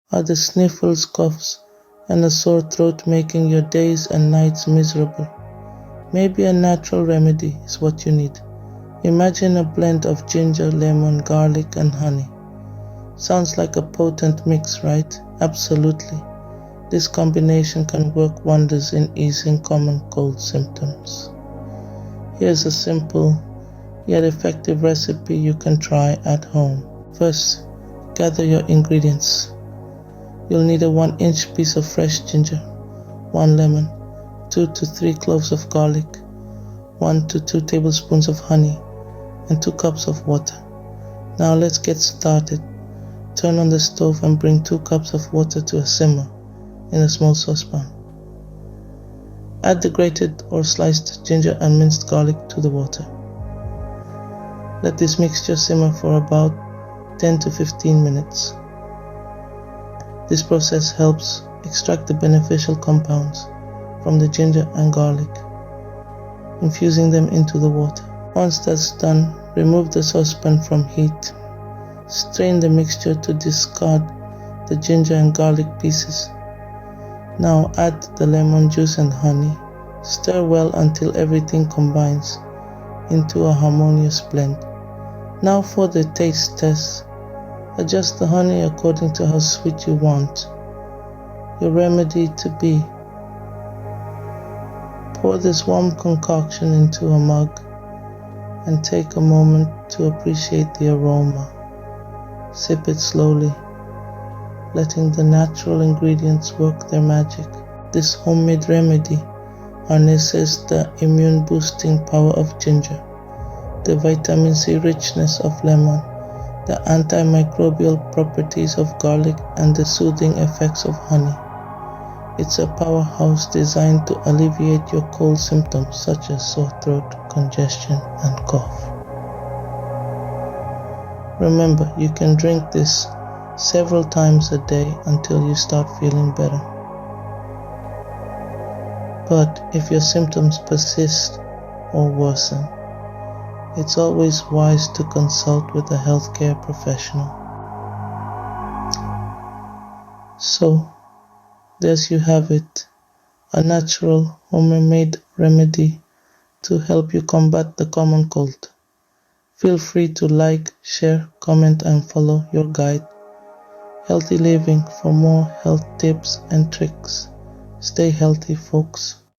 Are the sniffles, coughs, and a sore throat making your days and nights miserable? Maybe a natural remedy is what you need. Imagine a blend of ginger, lemon, garlic, and honey. Sounds like a potent mix, right? Absolutely. This combination can work wonders in easing common cold symptoms. Here's a simple yet effective recipe you can try at home. First, gather your ingredients. You'll need a 1-inch piece of fresh ginger, 1 lemon, 2 to 3 cloves of garlic, 1 to 2 tablespoons of honey, and 2 cups of water. Now let's get started. Turn on the stove and bring 2 cups of water to a simmer in a small saucepan. Add the grated or sliced ginger and minced garlic to the water. Let this mixture simmer for about 10 to 15 minutes. This process helps extract the beneficial compounds from the ginger and garlic, infusing them into the water. Once that's done, remove the saucepan from heat. Strain the mixture to discard the ginger and garlic pieces. Now add the lemon juice and honey. Stir well until everything combines into a harmonious blend. Now for the taste test. Adjust the honey according to how sweet you want your remedy to be. Pour this warm concoction into a mug and take a moment to appreciate the aroma. Sip it slowly, letting the natural ingredients work their magic. This homemade remedy harnesses the immune-boosting power of ginger, the vitamin C richness of lemon, the antimicrobial properties of garlic, and the soothing effects of honey. It's a powerhouse designed to alleviate your cold symptoms such as sore throat, congestion, and cough. Remember, you can drink this several times a day until you start feeling better. But if your symptoms persist or worsen, it's always wise to consult with a healthcare professional. So, there you have it, a natural homemade remedy to help you combat the common cold. Feel free to like, share, comment, and follow your guide, Healthy Living, for more health tips and tricks. Stay healthy, folks.